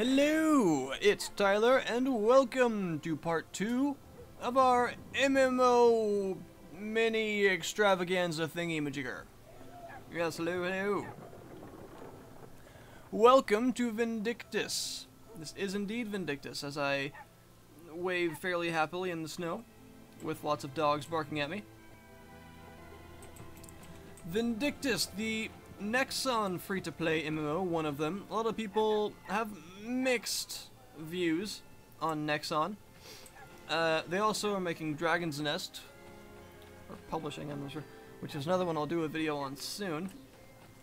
Hello, it's Tyler, and welcome to part 2 of our MMO mini extravaganza thingy-majigger. Yes, hello. Welcome to Vindictus. This is indeed Vindictus, as I wave fairly happily in the snow, with lots of dogs barking at me. Vindictus, the Nexon free-to-play MMO, one of them. A lot of people have mixed views on Nexon. They also are making Dragon's Nest, or publishing, I'm not sure, which is another one I'll do a video on soon.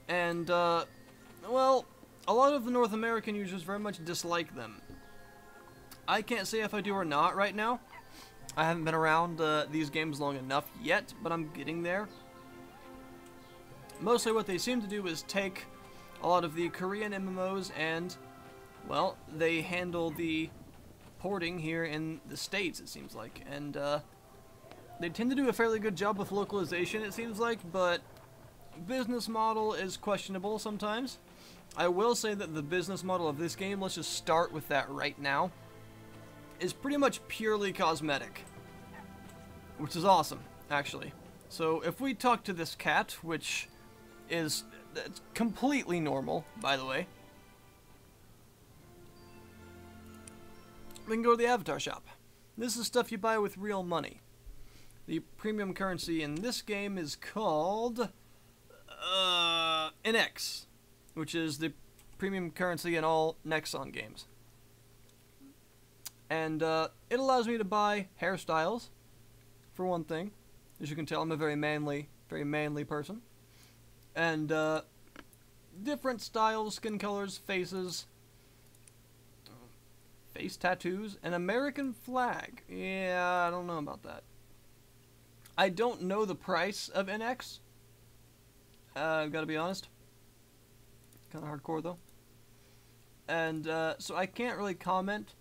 And, well, a lot of the North American users very much dislike them. I can't say if I do or not right now. I haven't been around these games long enough yet, but I'm getting there. Mostly what they seem to do is take a lot of the Korean MMOs and, well, they handle the porting here in the States, it seems like. And they tend to do a fairly good job with localization, it seems like, but business model is questionable sometimes. I will say that the business model of this game, let's just start with that right now, is pretty much purely cosmetic. Which is awesome, actually. So if we talk to this cat, which is completely normal, by the way, we can go to the avatar shop. This is stuff you buy with real money. The premium currency in this game is called NX, which is the premium currency in all Nexon games. And it allows me to buy hairstyles, for one thing. As you can tell, I'm a very manly person. And different styles, skin colors, faces, face tattoos, an American flag. Yeah, I don't know about that. I don't know the price of NX. I've got to be honest. Kind of hardcore though. And so I can't really comment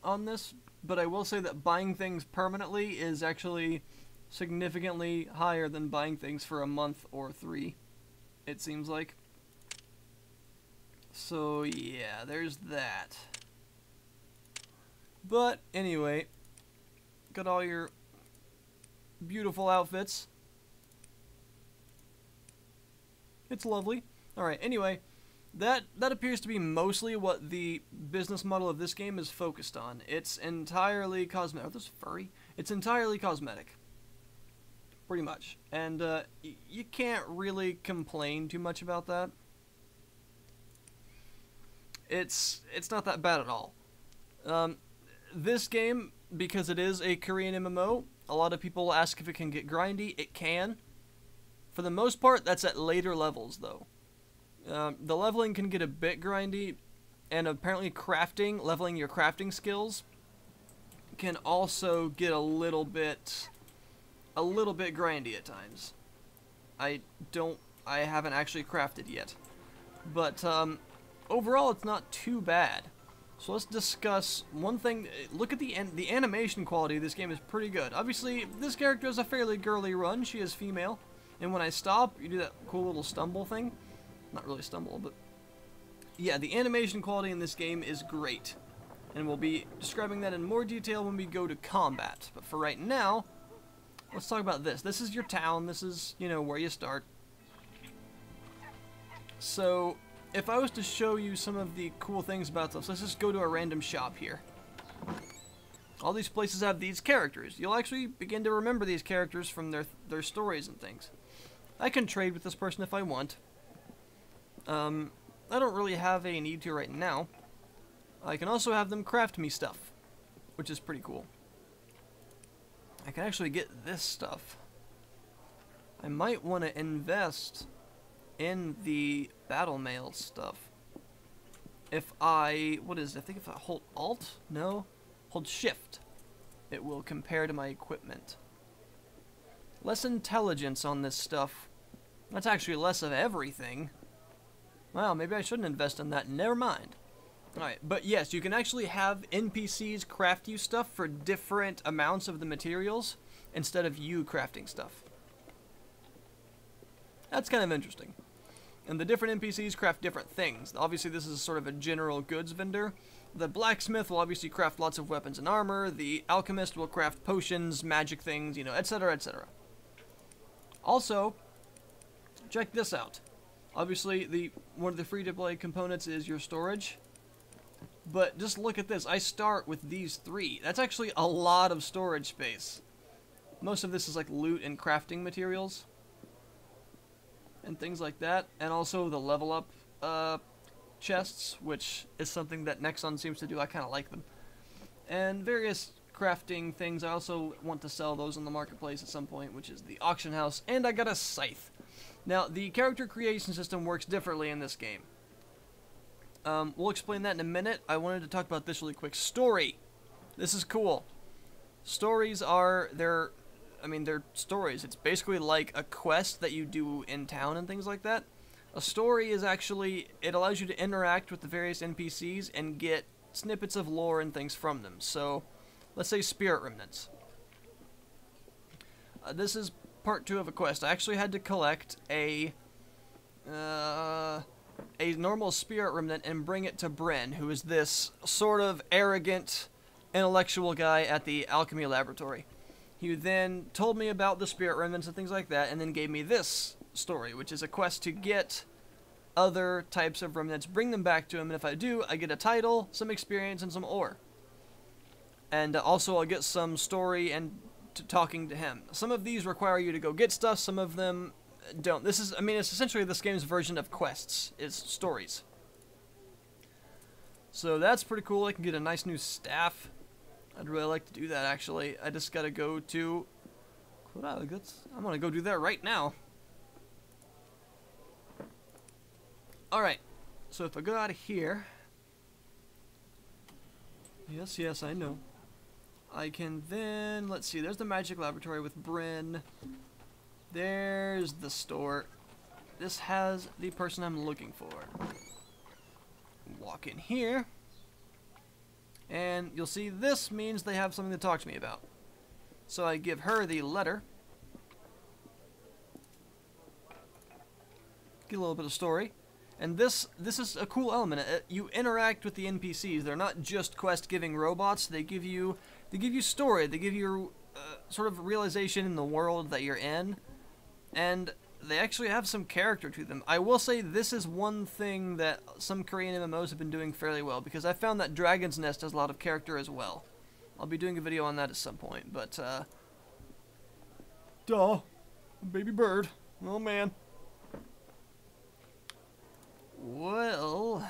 on this, but I will say that buying things permanently is actually significantly higher than buying things for a month or 3. It seems like. So yeah, there's that. But anyway, got all your beautiful outfits. It's lovely. Alright, anyway, that appears to be mostly what the business model of this game is focused on. It's entirely cosmetic. Oh, this furry. It's entirely cosmetic. Pretty much. And you can't really complain too much about that. It's not that bad at all. This game, because it is a Korean MMO, a lot of people ask if it can get grindy. It can. For the most part, that's at later levels, though. The leveling can get a bit grindy, and apparently leveling your crafting skills, can also get a little bit grindy at times. I haven't actually crafted yet. But overall it's not too bad. So let's discuss one thing. Look at the animation quality of this game is pretty good. Obviously this character has a fairly girly run. She is female. And when I stop, you do that cool little stumble thing. Not really stumble, but yeah, the animation quality in this game is great. And we'll be describing that in more detail when we go to combat. But for right now, let's talk about this. This is your town. This is, you know, where you start. So, if I was to show you some of the cool things about this, let's just go to a random shop here. All these places have these characters. You'll actually begin to remember these characters from their stories and things. I can trade with this person if I want. I don't really have a need to right now. I can also have them craft me stuff, which is pretty cool. I can actually get this stuff. I might want to invest in the battle mail stuff. If I think if I hold Alt? No? Hold Shift. It will compare to my equipment. Less intelligence on this stuff. That's actually less of everything. Well, maybe I shouldn't invest in that. Never mind. Alright, but yes, you can actually have NPCs craft you stuff for different amounts of the materials instead of you crafting stuff. That's kind of interesting. And the different NPCs craft different things. Obviously, this is sort of a general goods vendor. The blacksmith will obviously craft lots of weapons and armor. The alchemist will craft potions, magic things, you know, etc., etc. Also, check this out. Obviously, one of the free-to-play components is your storage. But just look at this. I start with these 3. That's actually a lot of storage space. Most of this is like loot and crafting materials. And things like that. And also the level up chests, which is something that Nexon seems to do. I kind of like them. And various crafting things. I also want to sell those on the marketplace at some point, which is the auction house. And I got a scythe. Now, the character creation system works differently in this game. We'll explain that in a minute. I wanted to talk about this really quick. Story. This is cool. Stories are, they're stories. It's basically like a quest that you do in town and things like that. A story is actually, it allows you to interact with the various NPCs and get snippets of lore and things from them. So, let's say spirit remnants. This is part 2 of a quest. I actually had to collect a normal spirit remnant and bring it to Bryn, who is this sort of arrogant, intellectual guy at the alchemy laboratory. He then told me about the spirit remnants and things like that, and then gave me this story, which is a quest to get other types of remnants, bring them back to him, and if I do, I get a title, some experience, and some ore. And also I'll get some story and talking to him. Some of these require you to go get stuff, some of them don't. This is, it's essentially this game's version of quests, is stories. So that's pretty cool. I can get a nice new staff. I'd really like to do that, actually. I just gotta go to... I'm gonna go do that right now. Alright. So if I go out of here... Yes, I know. I can then... Let's see, there's the magic laboratory with Bryn. There's the store. This has the person I'm looking for. Walk in here. And you'll see this means they have something to talk to me about. So I give her the letter. Get a little bit of story. And this is a cool element. You interact with the NPCs. They're not just quest-giving robots. They give you story. They give you sort of realization in the world that you're in. And they actually have some character to them. I will say this is one thing that some Korean MMOs have been doing fairly well, because I found that Dragon's Nest has a lot of character as well. I'll be doing a video on that at some point, but, duh. Baby bird. Oh, man. Well...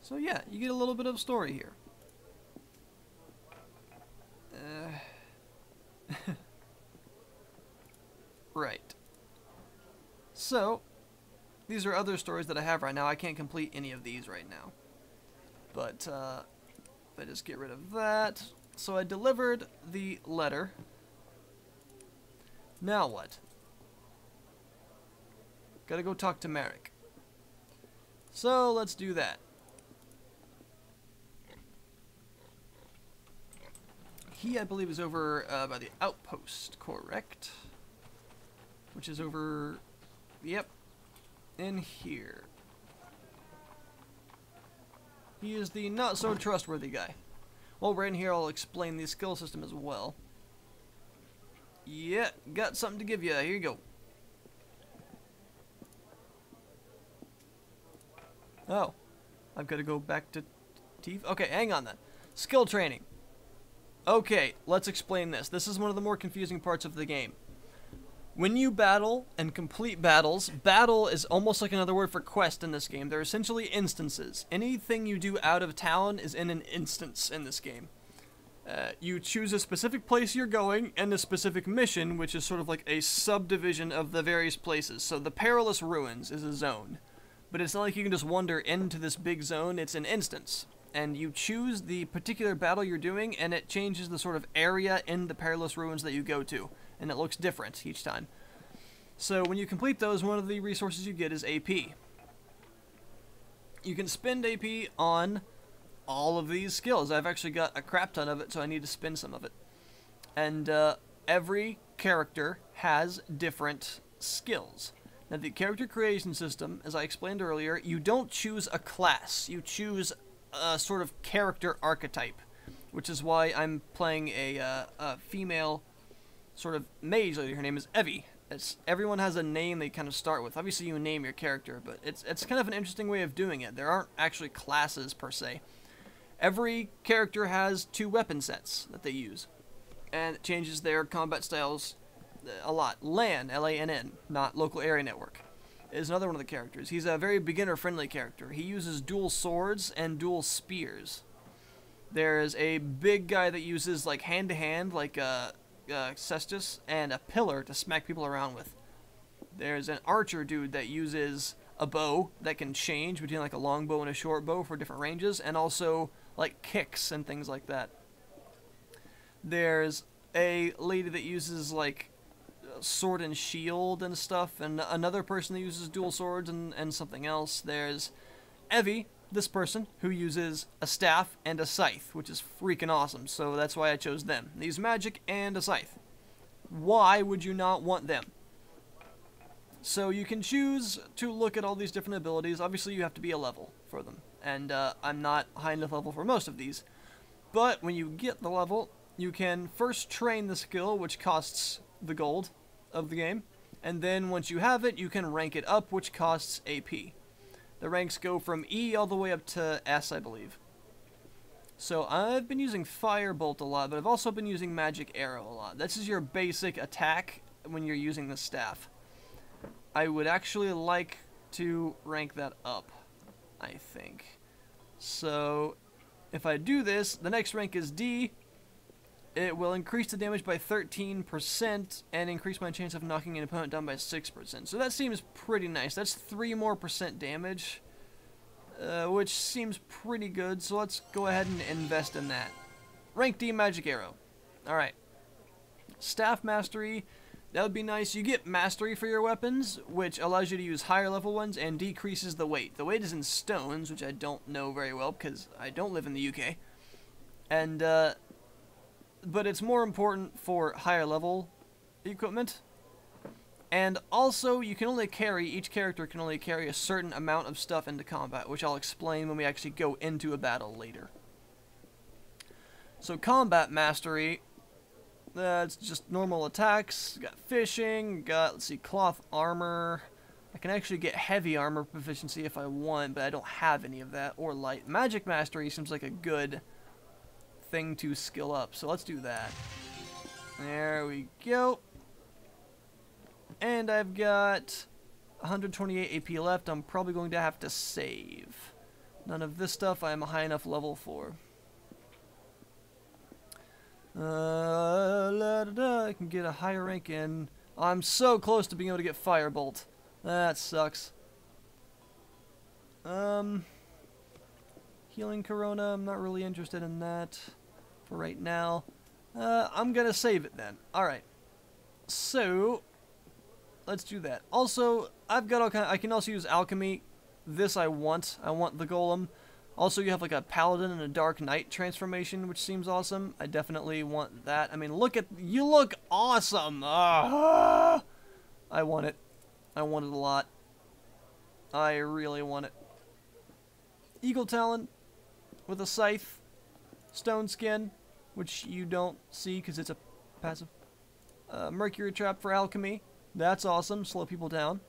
So yeah, you get a little bit of story here. Right. So, these are other stories that I have right now. I can't complete any of these right now. But, if I just get rid of that. So I delivered the letter. Now what? Gotta go talk to Merrick. So, let's do that. He, I believe, is over by the outpost, correct? Which is over, yep, in here. He is the not-so-trustworthy guy. While we're in here, I'll explain the skill system as well. Yeah, got something to give you. Here you go. Oh, I've got to go back to Teeth. Okay, hang on then. Skill training. Okay, let's explain this. This is one of the more confusing parts of the game. When you battle and complete battles, battle is almost like another word for quest in this game. They're essentially instances. Anything you do out of town is in an instance in this game. You choose a specific place you're going and a specific mission, which is sort of like a subdivision of the various places. So the Perilous Ruins is a zone. But it's not like you can just wander into this big zone, it's an instance. And you choose the particular battle you're doing, and it changes the sort of area in the Perilous Ruins that you go to. And it looks different each time. So when you complete those, one of the resources you get is AP. You can spend AP on all of these skills. I've actually got a crap ton of it, so I need to spend some of it. And every character has different skills. Now, the character creation system, as I explained earlier, you don't choose a class. You choose a sort of character archetype, which is why I'm playing a female sort of mage lady. Her name is Evie. Everyone has a name they kind of start with. Obviously, you name your character, but it's kind of an interesting way of doing it. There aren't actually classes, per se. Every character has 2 weapon sets that they use, and it changes their combat styles a lot. LAN, L-A-N-N, not local area network, is another one of the characters. He's a very beginner-friendly character. He uses dual swords and dual spears. There's a big guy that uses like hand-to-hand, like cestus, and a pillar to smack people around with. There's an archer dude that uses a bow that can change between like a long bow and a short bow for different ranges, and also like kicks and things like that. There's a lady that uses like sword and shield and stuff, and another person that uses dual swords and something else. There's Evie, this person, who uses a staff and a scythe, which is freaking awesome, so that's why I chose them. They use magic and a scythe. Why would you not want them? So you can choose to look at all these different abilities. Obviously you have to be a level for them, and I'm not high enough level for most of these. But when you get the level, you can first train the skill, which costs the gold of the game, and then once you have it, you can rank it up, which costs AP. The ranks go from E all the way up to S, I believe. So I've been using Firebolt a lot, but I've also been using Magic Arrow a lot. This is your basic attack when you're using the staff. I would actually like to rank that up, I think. So if I do this, the next rank is D. It will increase the damage by 13% and increase my chance of knocking an opponent down by 6%. So that seems pretty nice. That's 3% more damage, which seems pretty good. So let's go ahead and invest in that. Rank D Magic Arrow. Alright. Staff Mastery. That would be nice. You get Mastery for your weapons, which allows you to use higher level ones and decreases the weight. The weight is in stones, which I don't know very well because I don't live in the UK. And, but it's more important for higher level equipment. And also, you can only carry, each character can only carry a certain amount of stuff into combat, which I'll explain when we actually go into a battle later. So Combat Mastery, that's just normal attacks. Got fishing, got, let's see, cloth armor. I can actually get heavy armor proficiency if I want, but I don't have any of that, or light. Magic Mastery seems like a good thing to skill up, so let's do that. There we go. And I've got 128 AP left. I'm probably going to have to save. None of this stuff I'm a high enough level for. I can get a higher rank in. I'm so close to being able to get Firebolt. That sucks. Healing Corona, I'm not really interested in that for right now. I'm gonna save it then. Alright. So, let's do that. Also, I've got all kind of, I can also use Alchemy. This I want the Golem. Also, you have like a Paladin and a Dark Knight transformation, which seems awesome. I definitely want that. I mean, you look awesome! I want it. I want it a lot. I really want it. Eagle Talon with a Scythe. Stone Skin, which you don't see because it's a passive. Mercury Trap for Alchemy. That's awesome. Slow people down.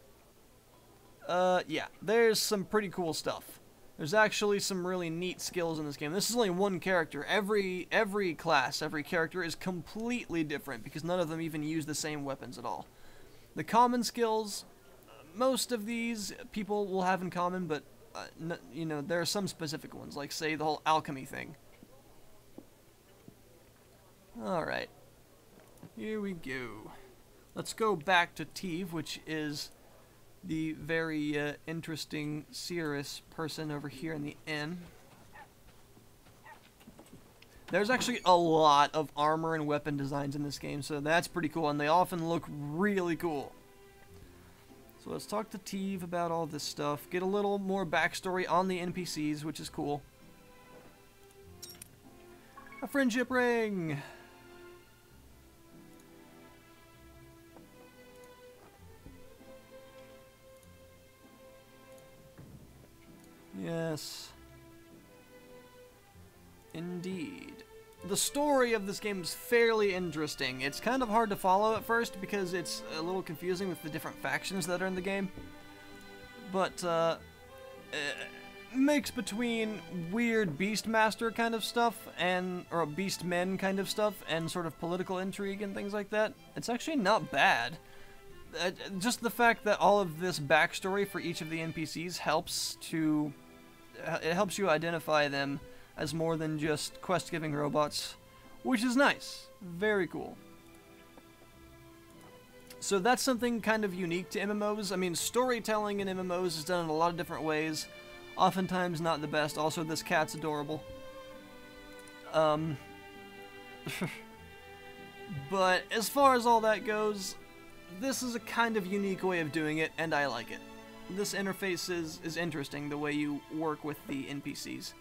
Yeah, there's some pretty cool stuff. There's actually some really neat skills in this game. This is only one character. Every class, every character is completely different because none of them even use the same weapons at all. The common skills, most of these people will have in common, but you know, there are some specific ones, like say the whole alchemy thing. Alright, here we go. Let's go back to Teve, which is the very interesting Cirrus person over here in the inn. There's actually a lot of armor and weapon designs in this game, so that's pretty cool, and they often look really cool. So let's talk to Teve about all this stuff, get a little more backstory on the NPCs, which is cool. A friendship ring! Yes. Indeed. The story of this game is fairly interesting. It's kind of hard to follow at first because it's a little confusing with the different factions that are in the game. But, mix between weird Beastmaster kind of stuff or Beastmen kind of stuff and sort of political intrigue and things like that. It's actually not bad. Just the fact that all of this backstory for each of the NPCs helps you identify them as more than just quest-giving robots, which is nice. Very cool. So that's something kind of unique to MMOs. I mean, storytelling in MMOs is done in a lot of different ways. Oftentimes not the best. Also, this cat's adorable. But as far as all that goes, this is a kind of unique way of doing it, and I like it. This interface is interesting, the way you work with the NPCs.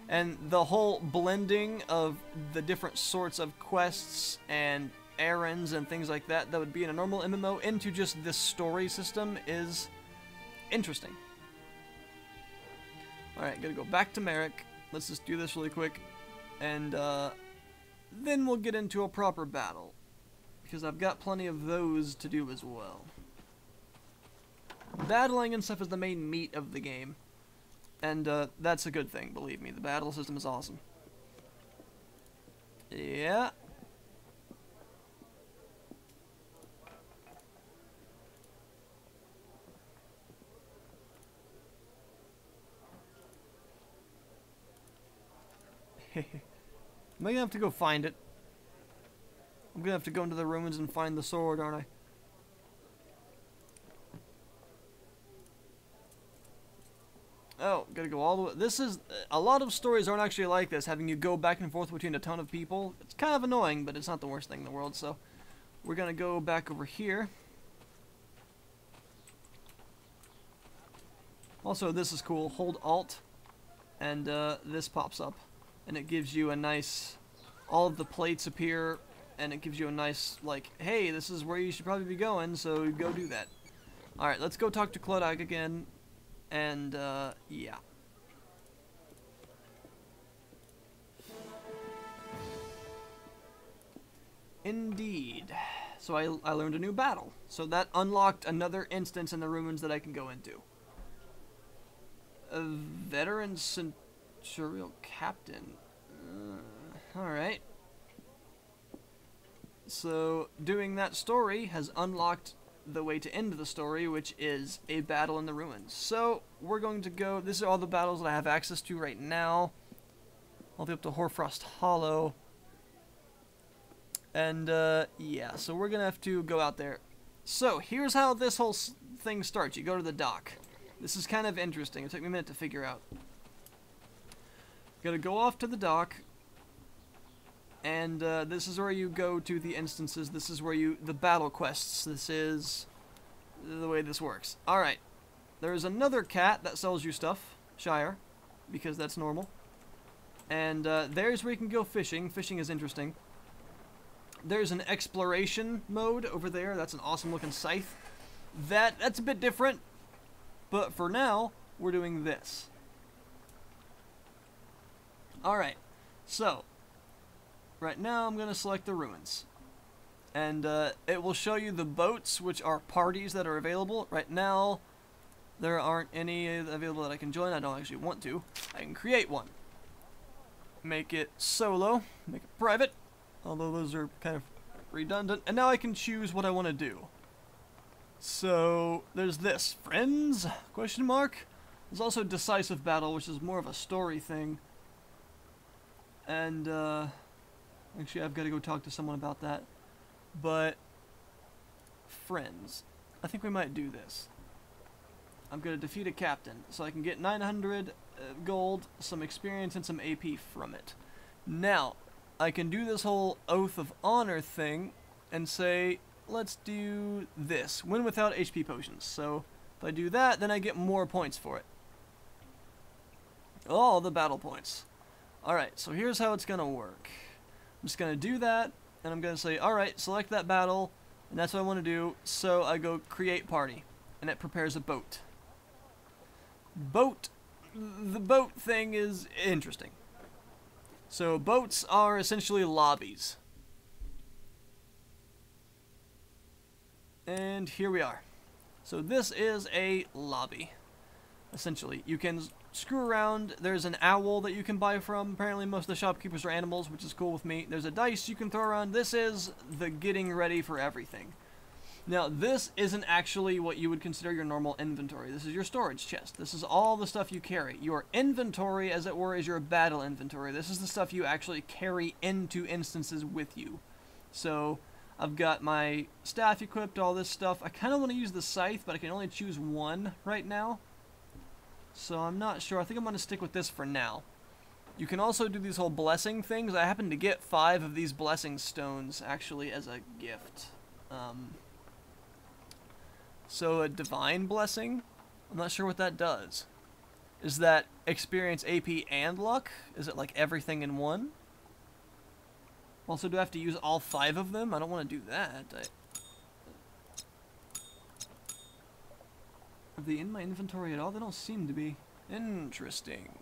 And the whole blending of the different sorts of quests and errands and things like that would be in a normal MMO into just this story system is interesting. Alright, gotta go back to Merrick. Let's just do this really quick. And then we'll get into a proper battle. Because I've got plenty of those to do as well. Battling and stuff is the main meat of the game. And that's a good thing, believe me. The battle system is awesome. Yeah. Am I gonna have to go find it? I'm gonna have to go into the ruins and find the sword, aren't I? Oh, gotta go all the way. This is... A lot of stories aren't actually like this, having you go back and forth between a ton of people. It's kind of annoying, but it's not the worst thing in the world, so... We're gonna go back over here. Also, this is cool. Hold Alt, and this pops up. And it gives you a nice... All of the plates appear, and it gives you a nice, like, hey, this is where you should probably be going, so go do that. Alright, let's go talk to Clodag again. And, yeah. Indeed. So I learned a new battle. So that unlocked another instance in the ruins that I can go into. A veteran centurial captain. Alright. So, doing that story has unlocked the way to end the story, which is a battle in the ruins. So, we're going to go... These are all the battles that I have access to right now. All the way up to Hoarfrost Hollow. And, yeah, so we're gonna have to go out there. So, here's how this whole thing starts. You go to the dock. This is kind of interesting. It took me a minute to figure out. You gotta go off to the dock. And this is where you go to the instances. This is where the battle quests. This is the way this works. Alright. There's another cat that sells you stuff. Shire. Because that's normal. And there's where you can go fishing. Fishing is interesting. There's an exploration mode over there. That's an awesome looking scythe. That's a bit different. But for now, we're doing this. Alright. So... Right now, I'm going to select the ruins. And it will show you the boats, which are parties that are available. Right now, there aren't any available that I can join. I don't actually want to. I can create one. Make it solo. Make it private. Although those are kind of redundant. And now I can choose what I want to do. So, there's this. Friends? Question mark. There's also Decisive Battle, which is more of a story thing. And, actually, I've got to go talk to someone about that. But, friends. I think we might do this. I'm going to defeat a captain, so I can get 900 gold, some experience, and some AP from it. Now, I can do this whole Oath of Honor thing, and say, let's do this. Win without HP potions. So, if I do that, then I get more points for it. All the battle points. Alright, so here's how it's going to work. I'm just going to do that, and I'm going to say, alright, select that battle, and that's what I want to do, so I go create party, and it prepares a boat. Boat the boat thing is interesting. So boats are essentially lobbies. And here we are. So this is a lobby, essentially. You can screw around. There's an owl that you can buy from. Apparently most of the shopkeepers are animals, which is cool with me. There's a dice you can throw around. This is the getting ready for everything. Now, this isn't actually what you would consider your normal inventory. This is your storage chest. This is all the stuff you carry. Your inventory, as it were, is your battle inventory. This is the stuff you actually carry into instances with you. So, I've got my staff equipped, all this stuff. I kind of want to use the scythe, but I can only choose one right now. So, I'm not sure. I think I'm going to stick with this for now. You can also do these whole blessing things. I happen to get 5 of these blessing stones, actually, as a gift. So a divine blessing, I'm not sure what that does. Is that experience AP and luck? Is it like everything in one? Also, do I have to use all 5 of them? I don't want to do that. Are they in my inventory at all? They don't seem to be. Interesting.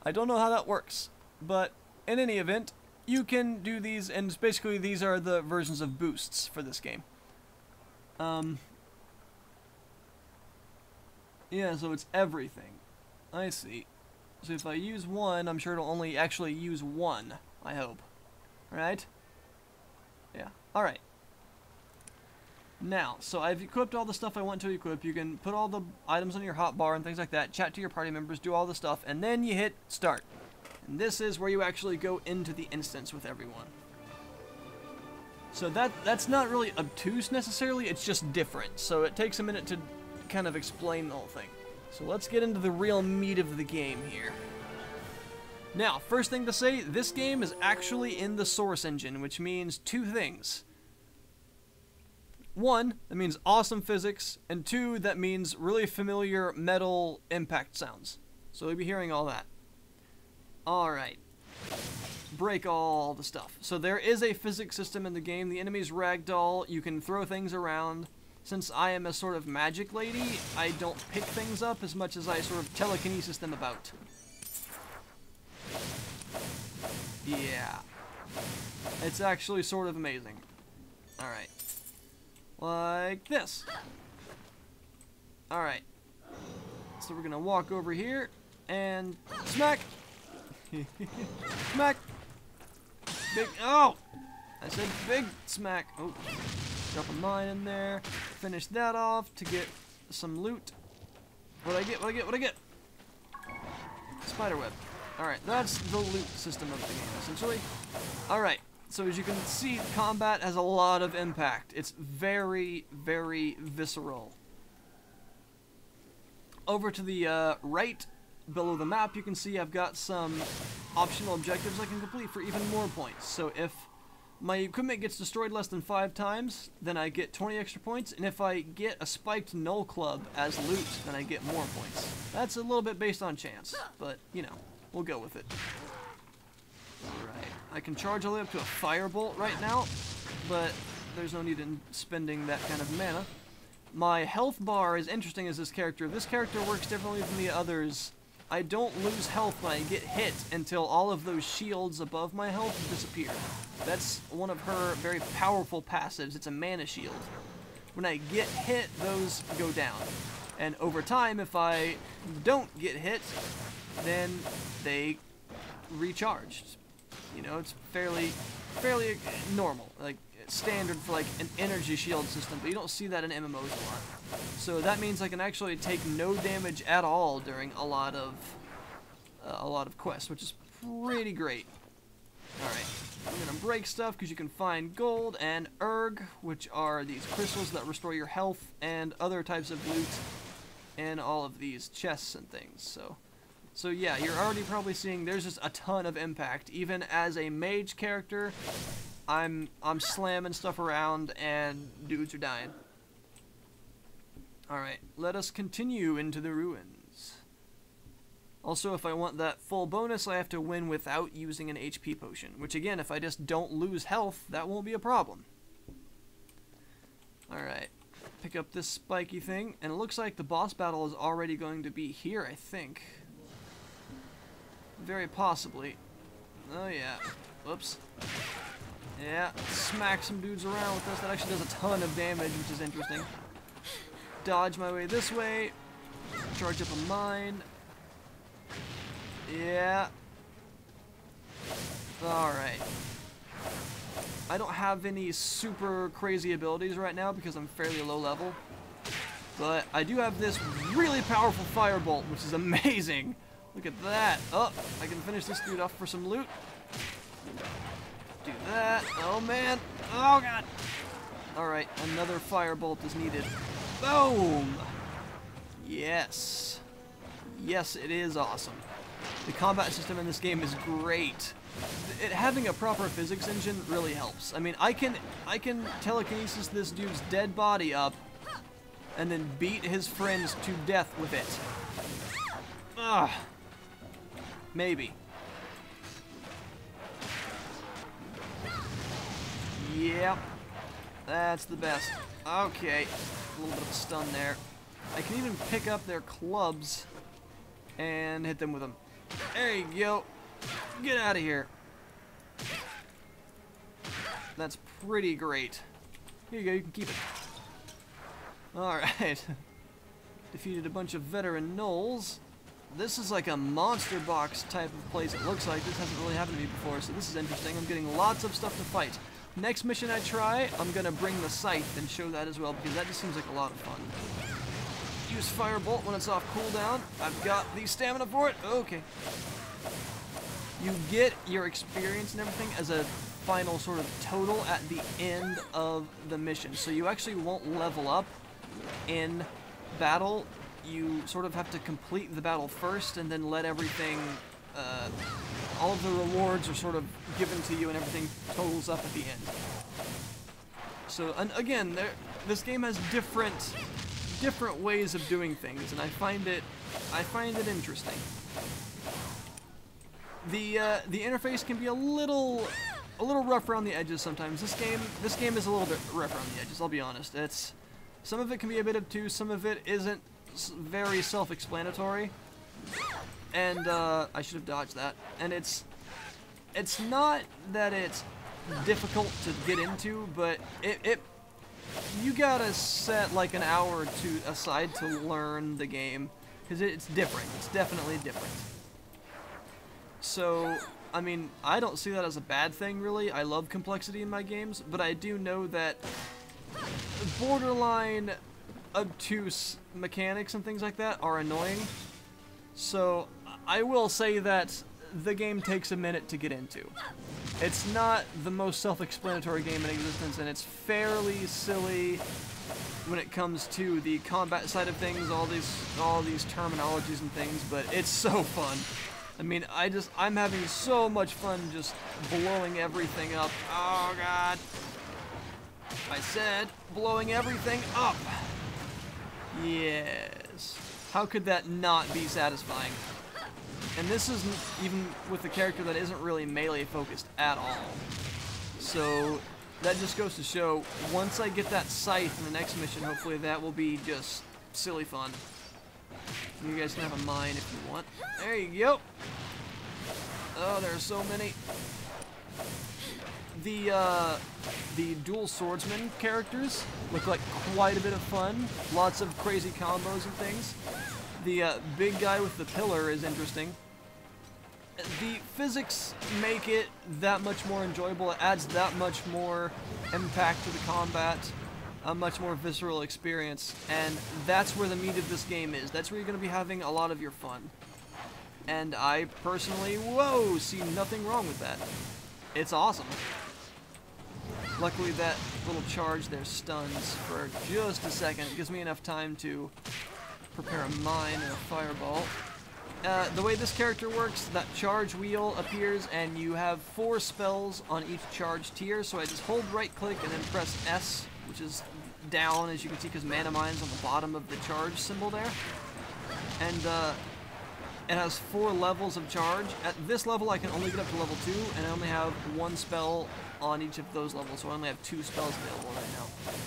I don't know how that works, but in any event, you can do these, and basically these are the versions of boosts for this game. Yeah, so it's everything. I see. So if I use one, I'm sure it'll only actually use one, I hope. Right? Yeah. Alright. Now, so I've equipped all the stuff I want to equip. You can put all the items on your hotbar and things like that, chat to your party members, do all the stuff, and then you hit start. And this is where you actually go into the instance with everyone. So that's not really obtuse necessarily, it's just different. So it takes a minute to kind of explain the whole thing. So let's get into the real meat of the game here. Now, first thing to say, this game is actually in the source engine, which means 2 things. 1, that means awesome physics, and 2, that means really familiar metal impact sounds. So you'll be hearing all that. Alright. Break all the stuff. So there is a physics system in the game. The enemy's ragdoll. You can throw things around. Since I am a sort of magic lady, I don't pick things up as much as I sort of telekinesis them about. Yeah. It's actually sort of amazing. Alright. Like this. Alright. So we're gonna walk over here and smack. Smack. Big, oh! I said big smack. Oh, drop a mine in there. Finish that off to get some loot. What'd I get? What'd I get? What'd I get? Spiderweb. Alright, that's the loot system of the game, essentially. Alright, so as you can see, combat has a lot of impact. It's very, very visceral. Over to the right, below the map, you can see I've got some optional objectives I can complete for even more points. So if my equipment gets destroyed less than 5 times, then I get 20 extra points, and if I get a spiked null club as loot, then I get more points. That's a little bit based on chance, but, you know, we'll go with it. Alright, I can charge all the way up to a firebolt right now, but there's no need in spending that kind of mana. My health bar is interesting as this character. This character works differently than the others. I don't lose health when I get hit until all of those shields above my health disappear. That's one of her very powerful passives. It's a mana shield. When I get hit, those go down. And over time, if I don't get hit, then they recharge. You know, it's fairly normal, like standard for like an energy shield system, but you don't see that in MMOs a lot. So that means I can actually take no damage at all during a lot of quests, which is pretty great. Alright, I'm gonna break stuff because you can find gold and erg, which are these crystals that restore your health, and other types of loot in all of these chests and things. So yeah, you're already probably seeing there's just a ton of impact. Even as a mage character, I'm slamming stuff around and dudes are dying. Alright, let us continue into the ruins. Also, if I want that full bonus, I have to win without using an HP potion. Which again, if I just don't lose health, that won't be a problem. Alright. pick up this spiky thing, and it looks like the boss battle is already going to be here, I think. Very possibly. Oh yeah. Whoops. Yeah, smack some dudes around with this. That actually does a ton of damage, which is interesting. Dodge my way this way. Charge up a mine. Yeah. Alright. I don't have any super crazy abilities right now because I'm fairly low level. But I do have this really powerful firebolt, which is amazing. Look at that. Oh, I can finish this dude off for some loot. Do that. Oh, man. Oh, God. Alright, another firebolt is needed. Boom! Yes. Yes, it is awesome. The combat system in this game is great. Having a proper physics engine really helps. I mean, I can telekinesis this dude's dead body up and then beat his friends to death with it. Ugh. Maybe. Yep. That's the best. Okay. A little bit of a stun there. I can even pick up their clubs and hit them with them. There you go. Get out of here. That's pretty great. Here you go, you can keep it. Alright. Defeated a bunch of veteran gnolls. This is like a monster box type of place, it looks like. This hasn't really happened to me before, so this is interesting. I'm getting lots of stuff to fight. Next mission I try, I'm gonna bring the scythe and show that as well, because that just seems like a lot of fun. Use firebolt when it's off cooldown. I've got the stamina for it. Okay. You get your experience and everything as a final sort of total at the end of the mission. So you actually won't level up in battle. You sort of have to complete the battle first and then let everything, all of the rewards are sort of given to you and everything totals up at the end. So, and again, this game has different ways of doing things, and I find it interesting. The interface can be a little rough around the edges sometimes. This game is a little bit rough around the edges, I'll be honest. Some of it can be a bit obtuse, some of it isn't very self-explanatory. And I should have dodged that. And it's not that it's difficult to get into, but you gotta set like an hour or two aside to learn the game, because it's different. It's definitely different. So, I mean, I don't see that as a bad thing, really. I love complexity in my games, but I do know that borderline obtuse mechanics and things like that are annoying. So, I will say that the game takes a minute to get into. It's not the most self-explanatory game in existence, and it's fairly silly when it comes to the combat side of things, all these terminologies and things, but it's so fun. I mean, I'm having so much fun just blowing everything up. Oh, God. I said blowing everything up. Yes. How could that not be satisfying? And this is even with a character that isn't really melee focused at all. So that just goes to show, once I get that scythe in the next mission, hopefully that will be just silly fun. You guys can have a mine if you want. There you go. Oh, there are so many. The dual swordsman characters look like quite a bit of fun. Lots of crazy combos and things. The big guy with the pillar is interesting. The physics make it that much more enjoyable. It adds that much more impact to the combat. A much more visceral experience, and that's where the meat of this game is. That's where you're going to be having a lot of your fun. And I personally, see nothing wrong with that. It's awesome. Luckily that little charge there stuns for just a second. It gives me enough time to prepare a mine and a fireball. The way this character works, that charge wheel appears and you have 4 spells on each charge tier, so I just hold right click and then press S, which is down, as you can see, because mana mine's on the bottom of the charge symbol there. And It has 4 levels of charge. At this level, I can only get up to level 2, and I only have 1 spell on each of those levels, so I only have 2 spells available right now.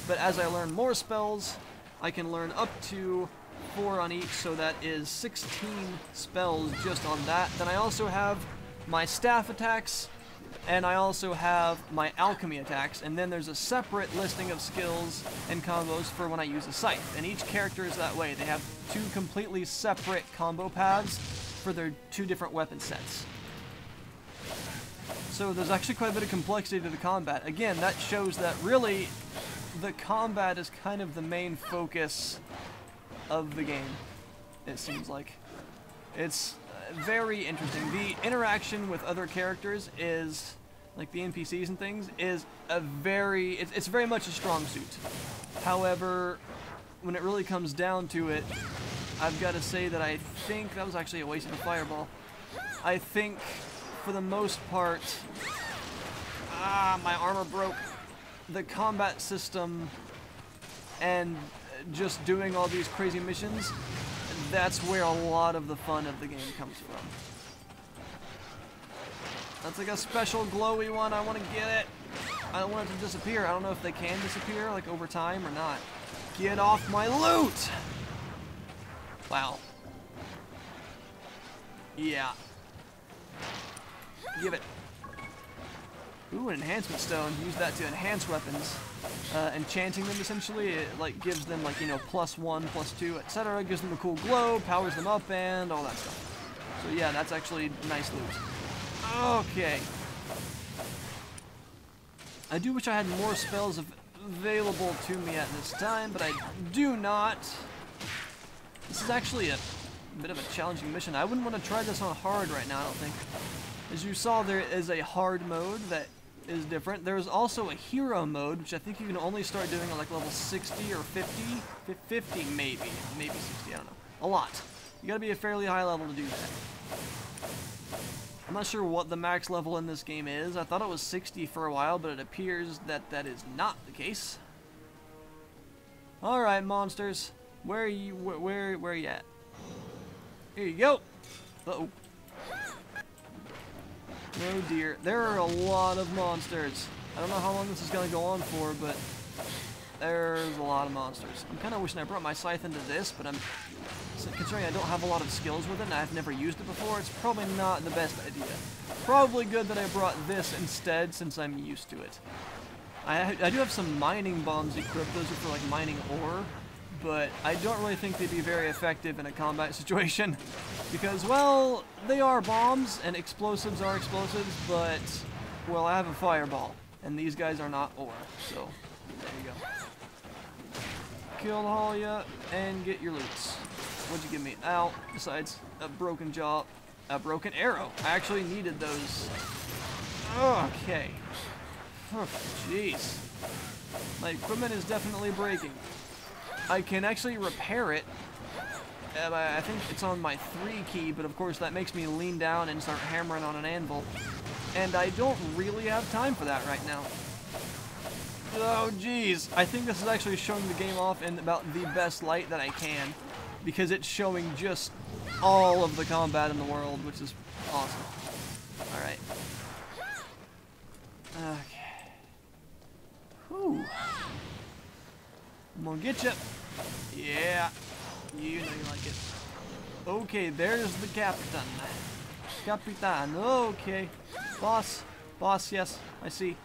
But as I learn more spells, I can learn up to 4 on each, so that is 16 spells just on that. Then I also have my staff attacks, and I also have my alchemy attacks, and then there's a separate listing of skills and combos for when I use a scythe. And each character is that way. They have 2 completely separate combo paths for their 2 different weapon sets. So there's actually quite a bit of complexity to the combat. Again, that shows that really the combat is kind of the main focus of the game, it seems like. It's very interesting. The interaction with other characters is, like the NPCs and things, is a it's very much a strong suit. However, when it really comes down to it, I've got to say that I think that was actually a waste of a fireball. I think, for the most part, my armor broke. The combat system and just doing all these crazy missions, that's where a lot of the fun of the game comes from. That's like a special glowy one. I want to get it. I don't want it to disappear. I don't know if they can disappear like over time or not. Get off my loot! Wow. Yeah. Give it. Ooh, an enhancement stone. Use that to enhance weapons. Enchanting them, essentially, it like gives them, like, you know, +1, +2, etc. Gives them a cool glow, powers them up, and all that stuff. So yeah, that's actually nice loot. Okay. I do wish I had more spells available to me at this time, but I do not. This is actually a bit of a challenging mission. I wouldn't want to try this on hard right now, I don't think. As you saw, there is a hard mode that is different. There's also a hero mode, which I think you can only start doing at like level 60 or 50. 50 maybe 60, I don't know. A lot. You gotta be a fairly high level to do that. I'm not sure what the max level in this game is. I thought it was 60 for a while, but it appears that that is not the case. Alright, monsters. Where are you, where are you at? Here you go! Uh-oh. Oh dear, there are a lot of monsters. I don't know how long this is going to go on for, but there's a lot of monsters. I'm kind of wishing I brought my scythe into this, but considering I don't have a lot of skills with it and I've never used it before, it's probably not the best idea. Probably good that I brought this instead since I'm used to it. I do have some mining bombs equipped. Those are for like mining ore, but I don't really think they'd be very effective in a combat situation because, well, they are bombs and explosives are explosives, but, well, I have a fireball and these guys are not ore, so there you go. Kill all ya and get your loots. What'd you give me? Ow, besides a broken jaw, a broken arrow. I actually needed those. Okay. Oh, jeez. My equipment is definitely breaking. I can actually repair it. I think it's on my 3 key, but of course that makes me lean down and start hammering on an anvil. And I don't really have time for that right now. Oh, jeez. I think this is actually showing the game off in about the best light that I can, because it's showing just all of the combat in the world, which is awesome. Alright. Okay. Whew. I'm gonna get you. Yeah. You know you like it. Okay, there's the captain. Capitan. Okay. Boss. Boss, yes. I see.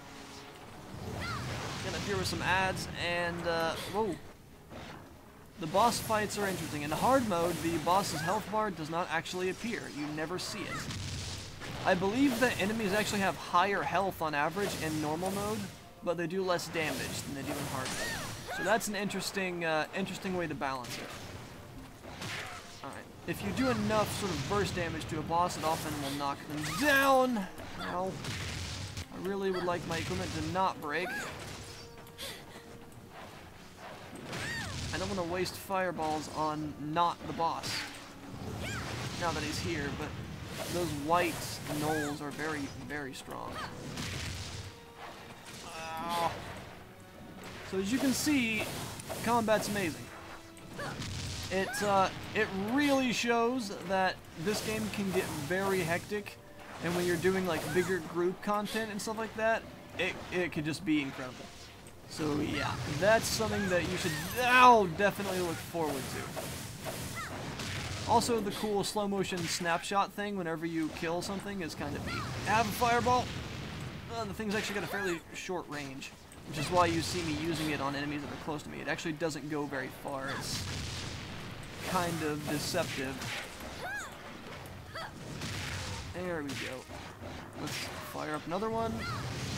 Gonna appear with some ads and, whoa. The boss fights are interesting. In hard mode, the boss's health bar does not actually appear. You never see it. I believe that enemies actually have higher health on average in normal mode, but they do less damage than they do in hard mode. So that's an interesting, interesting way to balance it. Alright. If you do enough sort of burst damage to a boss, it often will knock them down. Now, I really would like my equipment to not break. I don't want to waste fireballs on not the boss, now that he's here, but those white gnolls are very, very strong. So as you can see, combat's amazing. It really shows that this game can get very hectic, and when you're doing like bigger group content and stuff like that, it could just be incredible. So yeah, that's something that you should definitely look forward to. Also, the cool slow motion snapshot thing whenever you kill something is kind of neat. I have a fireball. The thing's actually got a fairly short range, which is why you see me using it on enemies that are close to me. It actually doesn't go very far. It's kind of deceptive. There we go. Let's fire up another one.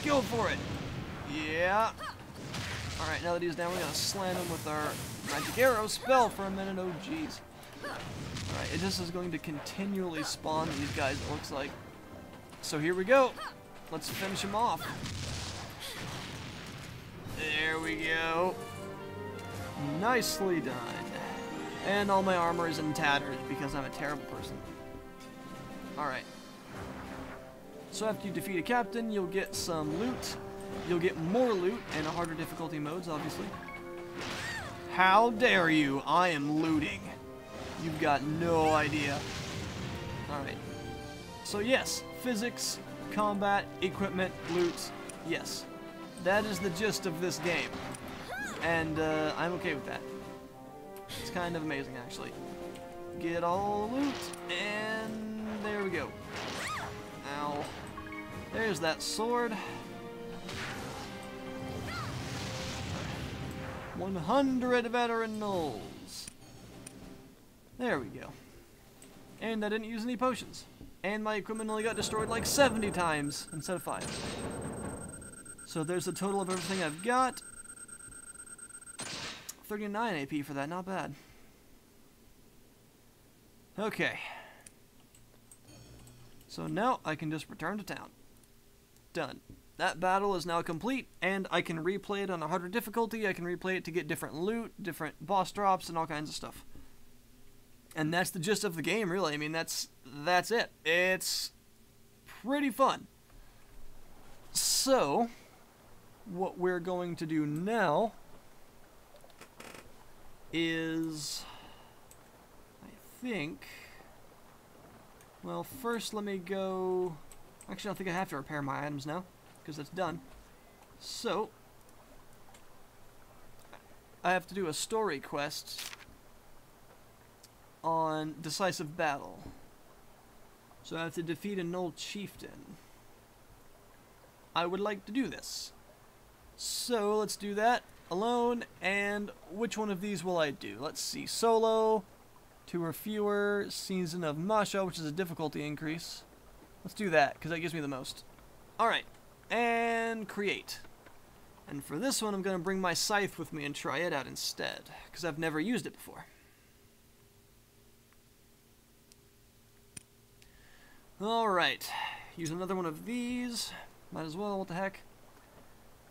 Go for it. Yeah. Alright, now that he's down, we're going to slam him with our magic arrow spell for a minute. Oh, jeez. Alright, it just is going to continually spawn these guys, it looks like. So here we go. Let's finish him off. There we go. Nicely done. And all my armor is in tatters because I'm a terrible person. Alright. So after you defeat a captain, you'll get some loot. You'll get more loot and harder difficulty modes, obviously. How dare you? I am looting. You've got no idea. Alright. So yes, physics, combat, equipment, loot, yes. That is the gist of this game. And I'm okay with that. It's kind of amazing, actually. Get all the loot, and there we go. Ow. There's that sword. 100 veteran gnolls. There we go. And I didn't use any potions. And my equipment only got destroyed like 70 times instead of 5. So there's a total of everything I've got. 39 AP for that, not bad. Okay. So now I can just return to town. Done. That battle is now complete, and I can replay it on a harder difficulty. I can replay it to get different loot, different boss drops, and all kinds of stuff. And that's the gist of the game, really. I mean, that's it. It's pretty fun. So, what we're going to do now is, I think, well, first let me go, actually I don't think I have to repair my items now, because that's done. So, I have to do a story quest on Decisive Battle. So I have to defeat an old chieftain. I would like to do this. So let's do that alone, and which one of these will I do? Let's see, solo, 2 or fewer, Season of Masha, which is a difficulty increase. Let's do that, because that gives me the most. Alright, and create. And for this one, I'm going to bring my scythe with me and try it out instead, because I've never used it before. Alright, use another one of these. Might as well, what the heck.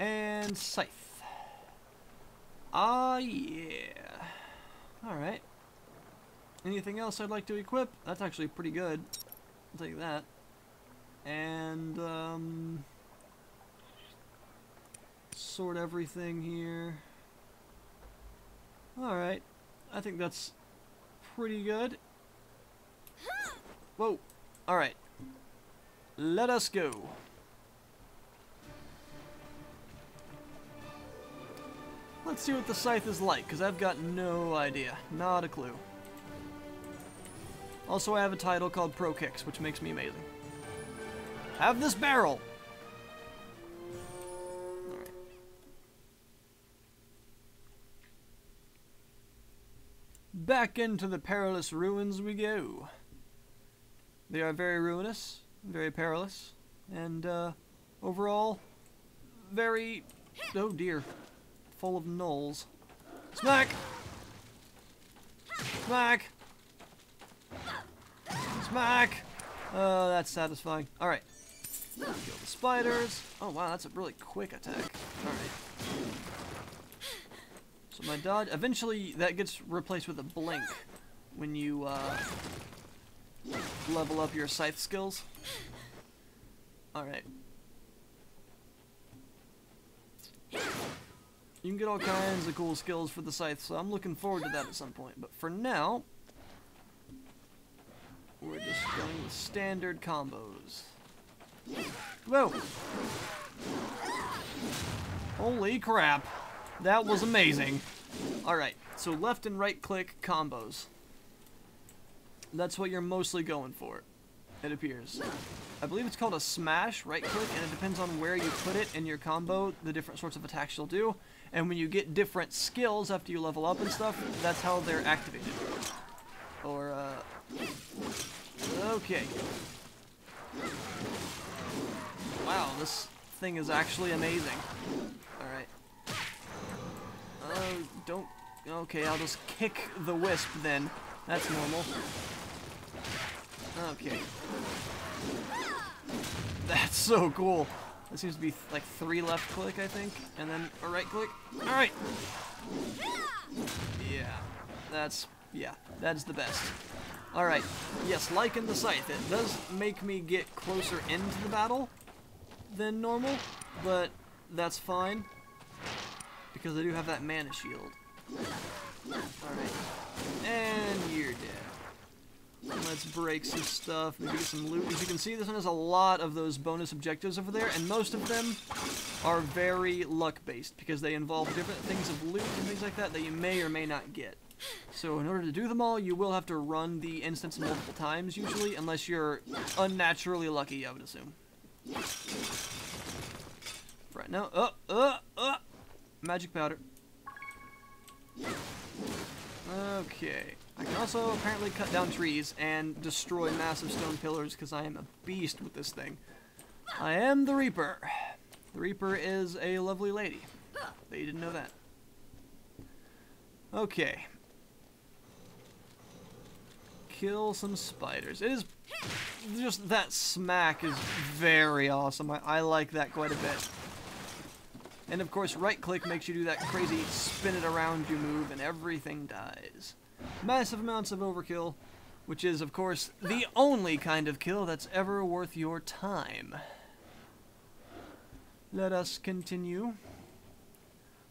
And scythe. Ah, yeah. Alright. Anything else I'd like to equip? That's actually pretty good. I'll take that. And, sort everything here. Alright. I think that's pretty good. Whoa. Alright. Let us go. Let's see what the scythe is like, because I've got no idea. Not a clue. Also, I have a title called Pro Kicks, which makes me amazing. Have this barrel! Alright. Back into the perilous ruins we go. They are very ruinous, very perilous, and overall, very, oh dear, full of gnolls. Smack! Smack! Smack! Oh, that's satisfying. Alright. Kill the spiders. Oh wow, that's a really quick attack. Alright. So my dodge, eventually that gets replaced with a blink when you level up your scythe skills. Alright. You can get all kinds of cool skills for the scythe, so I'm looking forward to that at some point. But for now, we're just going with standard combos. Whoa! Holy crap. That was amazing. Alright, so left and right click combos. That's what you're mostly going for, it appears. I believe it's called a smash, right click, and it depends on where you put it in your combo, the different sorts of attacks you'll do. And when you get different skills after you level up and stuff, that's how they're activated. Or, okay. Wow, this thing is actually amazing. Alright. Don't... Okay, I'll just kick the wisp then. That's normal. Okay. That's so cool. That seems to be like 3 left click, I think, and then a right click. Alright! Yeah, that's the best. Alright, yes, like in the scythe, it does make me get closer into the battle than normal, but that's fine, because I do have that mana shield. Alright, and you're dead. Let's break some stuff, maybe get some loot. As you can see, this one has a lot of those bonus objectives over there, and most of them are very luck-based, because they involve different things of loot and things like that that you may or may not get. So in order to do them all, you will have to run the instance multiple times, usually, unless you're unnaturally lucky, I would assume. Right now, magic powder. Okay. I can also apparently cut down trees and destroy massive stone pillars because I am a beast with this thing. I am the Reaper. The Reaper is a lovely lady. Bet you didn't know that. Okay. Kill some spiders. It is just that smack is very awesome. I like that quite a bit. And of course, right click makes you do that crazy spin it around you move and everything dies. Massive amounts of overkill, which is of course the only kind of kill that's ever worth your time. Let us continue.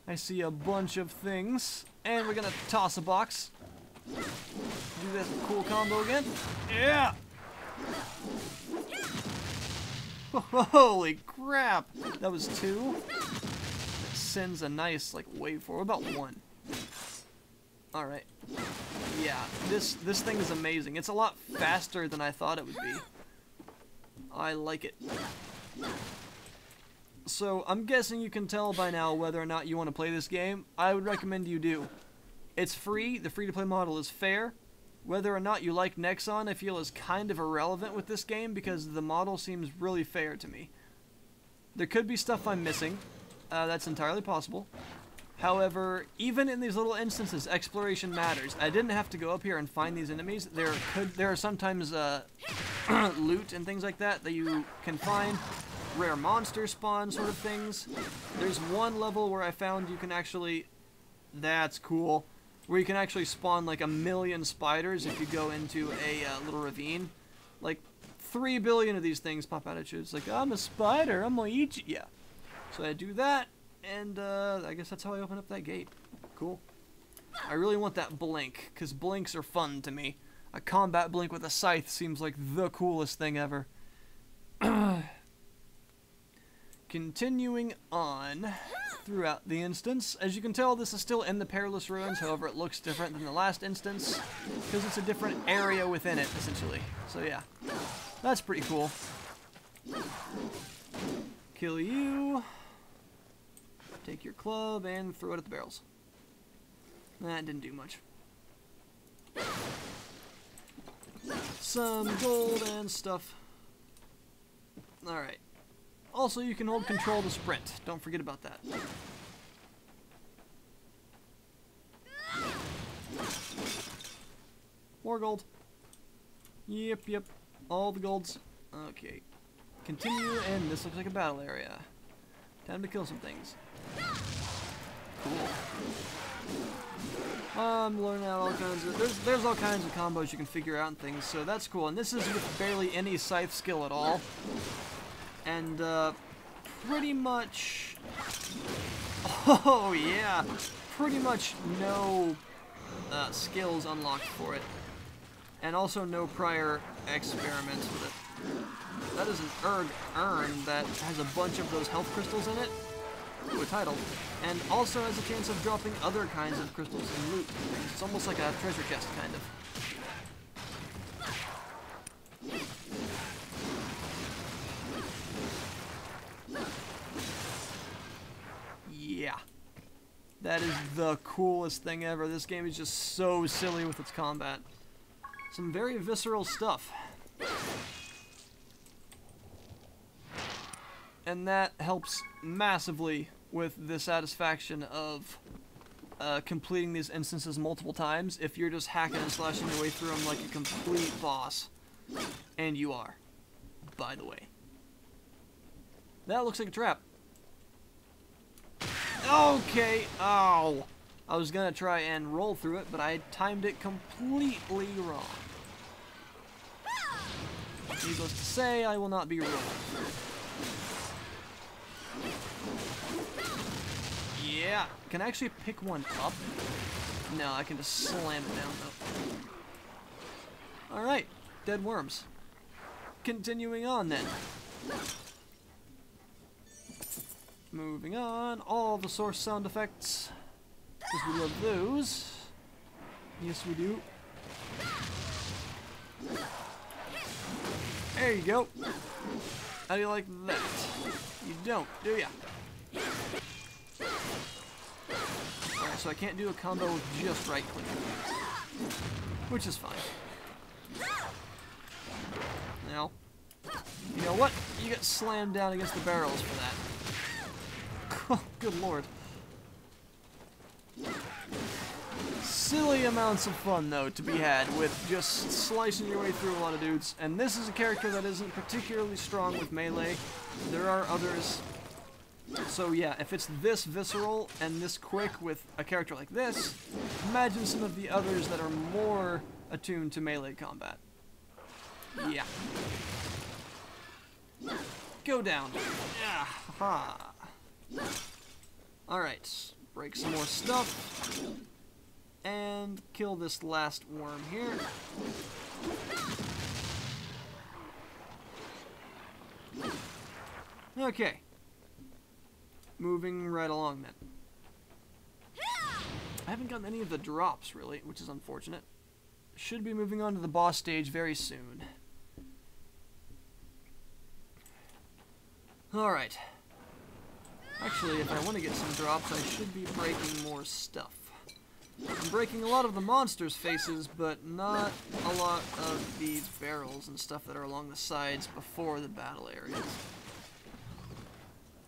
I see a bunch of things, and we're gonna toss a box. Do this cool combo again. Yeah! Holy crap! That was 2. That sends a nice like wave forward. About 1. Alright. Yeah, this thing is amazing. It's a lot faster than I thought it would be. I like it. So, I'm guessing you can tell by now whether or not you want to play this game. I would recommend you do. It's free. The free-to-play model is fair. Whether or not you like Nexon, I feel is kind of irrelevant with this game because the model seems really fair to me. There could be stuff I'm missing. That's entirely possible. However, even in these little instances, exploration matters. I didn't have to go up here and find these enemies. There are sometimes loot and things like that you can find. Rare monster spawn sort of things. There's one level where I found you can actually... That's cool. Where you can actually spawn like 1,000,000 spiders if you go into a little ravine. Like 3 billion of these things pop out at you. It's like, I'm a spider, I'm gonna eat you. Yeah. So I do that, and I guess that's how I open up that gate. Cool. I really want that blink, because blinks are fun to me. A combat blink with a scythe seems like the coolest thing ever. Continuing on throughout the instance. As you can tell, this is still in the Perilous Ruins, however it looks different than the last instance, because it's a different area within it, essentially. So yeah, that's pretty cool. Kill you. Take your club and throw it at the barrels. That didn't do much. Some gold and stuff. Alright. Also, you can hold control to sprint. Don't forget about that. More gold. Yep. All the golds. Okay. Continue, and this looks like a battle area. Time to kill some things. Cool. I'm learning out all kinds of... There's all kinds of combos you can figure out and things, so that's cool. And this is with barely any scythe skill at all. And, pretty much Oh yeah, pretty much no skills unlocked for it. And also no prior experiments with it. That is an urn that has a bunch of those health crystals in it. Ooh, a title. And also has a chance of dropping other kinds of crystals and loot. It's almost like a treasure chest, kind of. Yeah. That is the coolest thing ever. This game is just so silly with its combat. Some very visceral stuff. And that helps massively with the satisfaction of completing these instances multiple times if you're just hacking and slashing your way through them like a complete boss. And you are, by the way. That looks like a trap. Okay, oh. I was gonna try and roll through it, but I timed it completely wrong. Needless to say, I will not be rolling. Yeah, can I actually pick one up? No, I can just slam it down though. Alright, dead worms. Continuing on then. Moving on, all the source sound effects. Because we love those. Yes, we do. There you go. How do you like that? You don't, do ya? Alright, so I can't do a combo with just right clicking. Which is fine. Now, you know what? You get slammed down against the barrels for that. Oh, good lord. Silly amounts of fun, though, to be had with just slicing your way through a lot of dudes. And this is a character that isn't particularly strong with melee. There are others. So yeah, if it's this visceral and this quick with a character like this, imagine some of the others that are more attuned to melee combat. Yeah. Go down. Yeah. Ha. Alright. Break some more stuff. And kill this last worm here. Okay. Moving right along then. I haven't gotten any of the drops really, which is unfortunate. Should be moving on to the boss stage very soon. Alright. Actually, if I want to get some drops, I should be breaking more stuff. I'm breaking a lot of the monsters' faces, but not a lot of these barrels and stuff that are along the sides before the battle areas.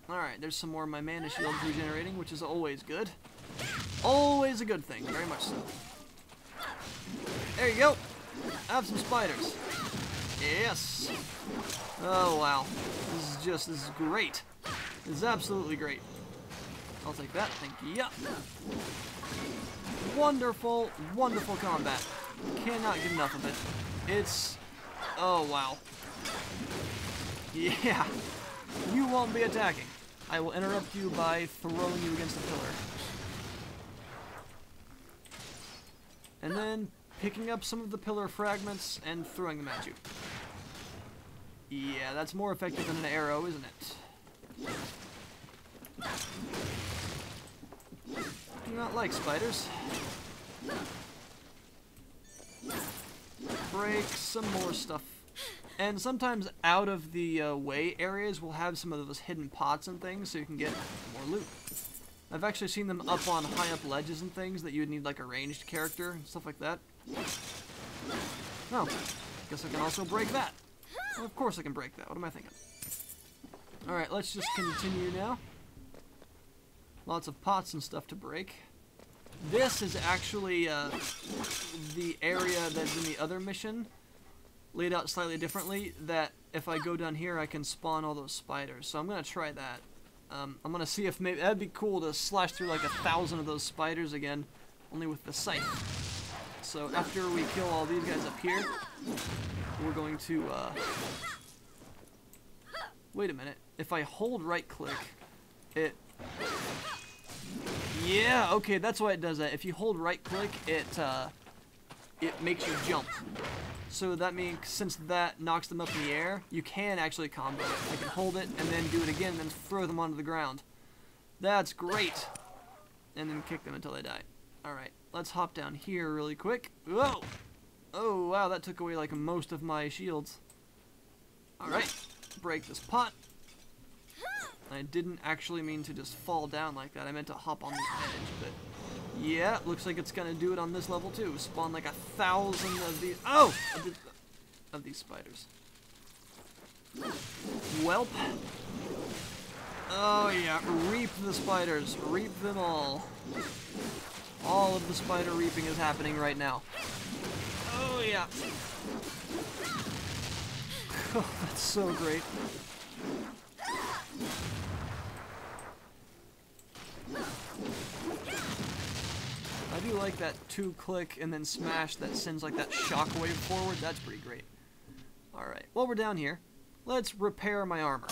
Alright, there's some more of my mana shields regenerating, which is always good. Always a good thing, very much so. There you go! I have some spiders. Yes! Oh wow. This is great. This is absolutely great. I'll take that, thank you. Wonderful, wonderful combat. Cannot get enough of it. It's... oh wow. Yeah. You won't be attacking. I will interrupt you by throwing you against a pillar. And then picking up some of the pillar fragments and throwing them at you. Yeah, that's more effective than an arrow, isn't it? Do not like spiders. Break some more stuff. And sometimes out of the way areas will have some of those hidden pots and things so you can get more loot. I've actually seen them up on high up ledges and things that you would need like a ranged character and stuff like that. Oh, guess I can also break that. Well, of course I can break that. What am I thinking? Alright, let's just continue now. Lots of pots and stuff to break. This is actually the area that's in the other mission, laid out slightly differently, that if I go down here I can spawn all those spiders. So I'm going to try that. I'm going to see if maybe that'd be cool to slash through like 1,000 of those spiders again, only with the scythe. So after we kill all these guys up here, we're going to... wait a minute. If I hold right click, it Yeah, okay, that's why it does that. If you hold right click, it makes you jump. So that means since that knocks them up in the air, you can actually combo it. I can hold it and then do it again and then throw them onto the ground. That's great. And then kick them until they die. Alright, let's hop down here really quick. Whoa! Oh, wow, that took away like most of my shields. Alright, break this pot. I didn't actually mean to just fall down like that. I meant to hop on the edge, but yeah, looks like it's gonna do it on this level too. Spawn like 1,000 of these. Oh! Of these spiders. Welp. Oh yeah, reap the spiders. Reap them all. All of the spider reaping is happening right now. Oh yeah. Oh, that's so great. I do like that 2-click and then smash that sends like that shockwave forward. That's pretty great. Alright, while we're down here, let's repair my armor.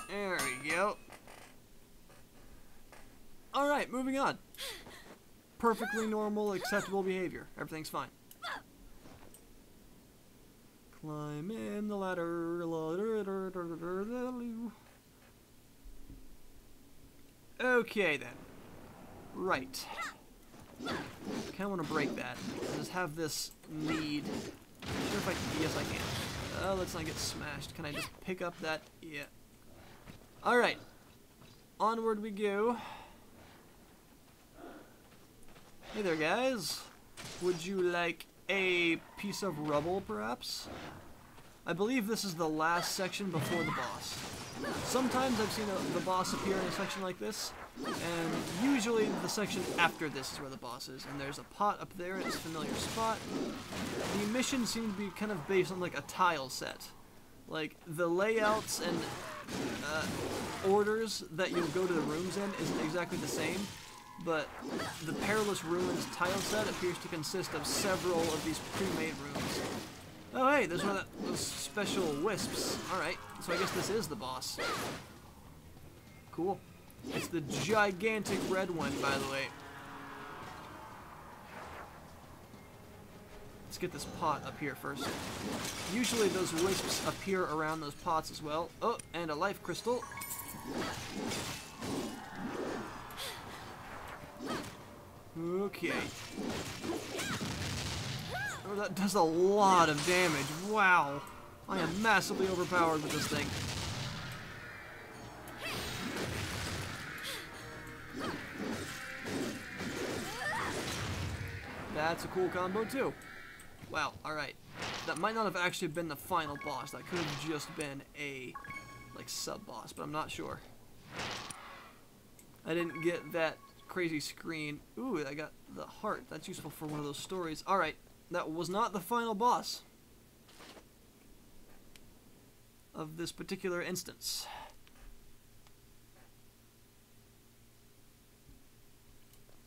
There we go. Alright, moving on. Perfectly normal, acceptable behavior. Everything's fine. Climb in the ladder. Okay then. Right. I kinda wanna break that. I just have this need. Sure if I can. Yes, I can. Let's not get smashed. Can I just pick up that? Yeah. Alright. Onward we go. Hey there, guys. Would you like a piece of rubble, perhaps? I believe this is the last section before the boss. Sometimes I've seen the boss appear in a section like this, and usually the section after this is where the boss is, and there's a pot up there in its familiar spot. The missions seem to be kind of based on like a tile set. Like, the layouts and orders that you'll go to the rooms in isn't exactly the same, but the Perilous Ruins tile set appears to consist of several of these pre-made rooms. Oh hey, there's one of those special wisps. Alright, so I guess this is the boss. Cool. It's the gigantic red one, by the way. Let's get this pot up here first. Usually those wisps appear around those pots as well. Oh, and a life crystal. Okay. Oh, that does a lot of damage. Wow. I am massively overpowered with this thing. That's a cool combo too. Wow, alright. That might not have actually been the final boss. That could have just been a, like, sub-boss, but I'm not sure. I didn't get that crazy screen. Ooh, I got the heart. That's useful for one of those stories. Alright, that was not the final boss of this particular instance.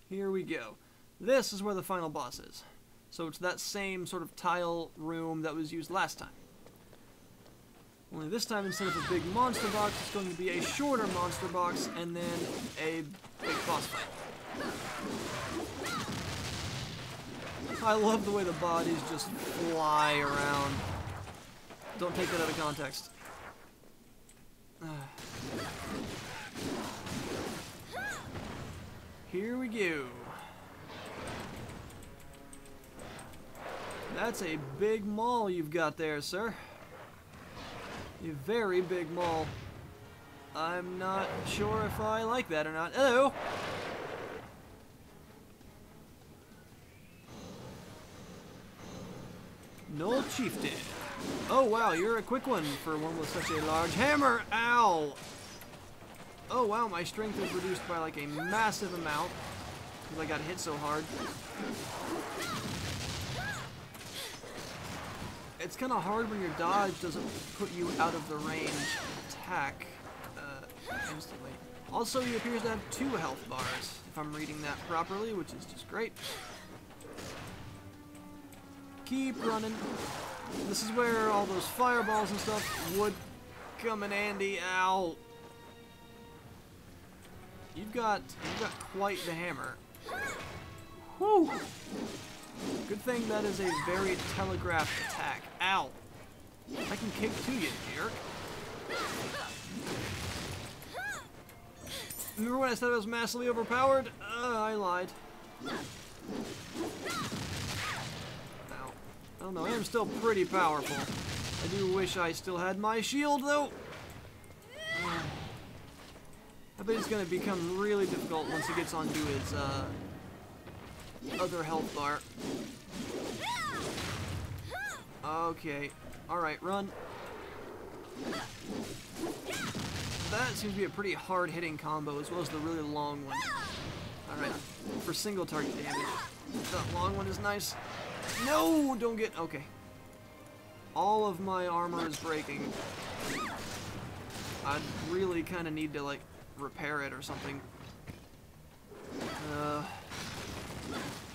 Here we go. This is where the final boss is. So it's that same sort of tile room that was used last time. Only this time, instead of a big monster box, it's going to be a shorter monster box and then a big boss fight. I love the way the bodies just fly around. Don't take that out of context. Here we go. That's a big maul you've got there, sir. A very big maul. I'm not sure if I like that or not. Hello! Null Chieftain. Oh wow, you're a quick one for one with such a large hammer. Ow! Oh wow, my strength is reduced by like a massive amount because I got hit so hard. It's kind of hard when your dodge doesn't put you out of the range attack instantly. Also, he appears to have 2 health bars, if I'm reading that properly, which is just great. Keep running. This is where all those fireballs and stuff would come in handy. Ow. You've got quite the hammer. Whew! Good thing that is a very telegraphed attack. Ow! I can kick to you, jerk. Remember when I said I was massively overpowered? I lied. Ow. I don't know, I am still pretty powerful. I do wish I still had my shield, though. I bet it's going to become really difficult once he gets onto his other health bar. Okay. Alright, run. That seems to be a pretty hard-hitting combo, as well as the really long one. Alright, for single target damage. That long one is nice. No! Don't get... Okay. All of my armor is breaking. I'd really kind of need to, like, repair it or something.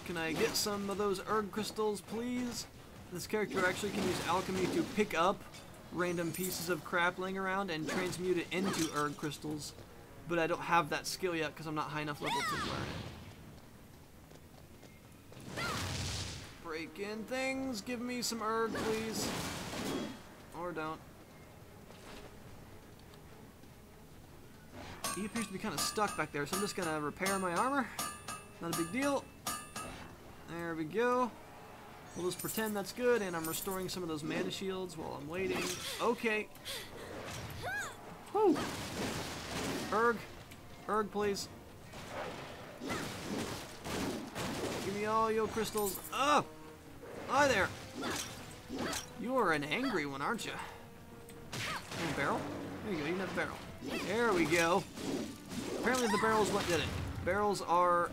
Can I get some of those Erg crystals, please? This character actually can use alchemy to pick up random pieces of crap laying around and transmute it into Erg crystals. But I don't have that skill yet because I'm not high enough level to learn it. Break in things. Give me some Erg, please. Or don't. He appears to be kind of stuck back there, so I'm just going to repair my armor. Not a big deal. There we go. We'll just pretend that's good, and I'm restoring some of those mana shields while I'm waiting. Okay. Whew. Erg. Erg, please. Give me all your crystals. Oh! Hi there. You are an angry one, aren't you? And a barrel? There you go, you can have a barrel. There we go. Apparently the barrel's what did it. Barrels are...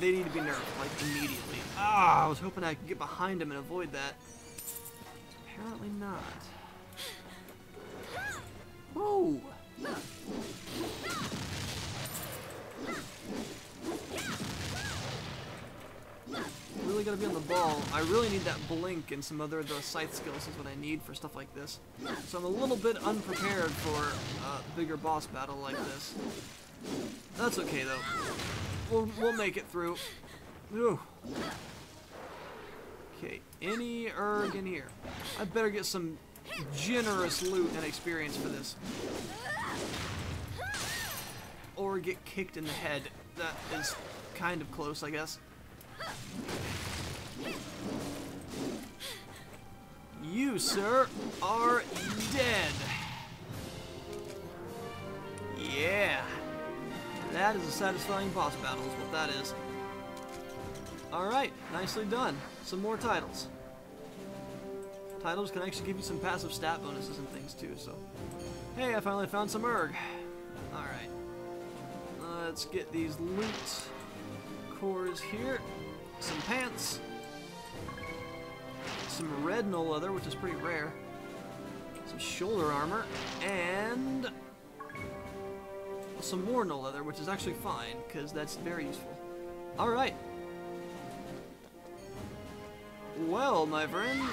they need to be nerfed, like, immediately. Ah, I was hoping I could get behind him and avoid that. Apparently not. Whoa! Really gotta be on the ball. I really need that blink and some other the scythe skills is what I need for stuff like this. So I'm a little bit unprepared for a bigger boss battle like this. That's okay though. We'll make it through. Ooh. Okay, any Erg in here? I better get some generous loot and experience for this. Or get kicked in the head. That is kind of close, I guess. You, sir, are dead. Yeah. That is a satisfying boss battle is what that is. Alright, nicely done. Some more titles. Titles can actually give you some passive stat bonuses and things too, so... Hey, I finally found some Erg. Alright. Let's get these loot cores here. Some pants. Some red no leather, which is pretty rare. Some shoulder armor. And... some more no leather, which is actually fine, because that's very useful. Alright. Well, my friends,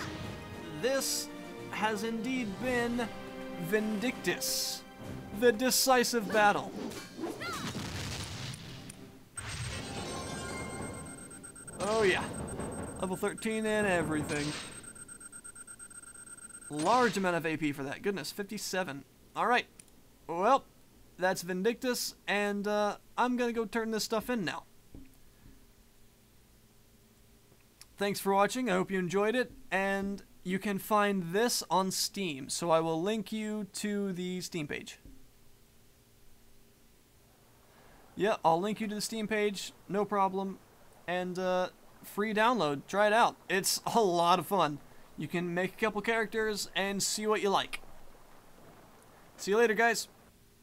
this has indeed been Vindictus, the decisive battle. Oh yeah, level 13 and everything. Large amount of AP for that, goodness, 57. Alright, well, that's Vindictus, and I'm gonna go turn this stuff in now. Thanks for watching, I hope you enjoyed it, and you can find this on Steam, so I will link you to the Steam page. Yeah, I'll link you to the Steam page, no problem, and free download, try it out. It's a lot of fun. You can make a couple characters and see what you like. See you later, guys.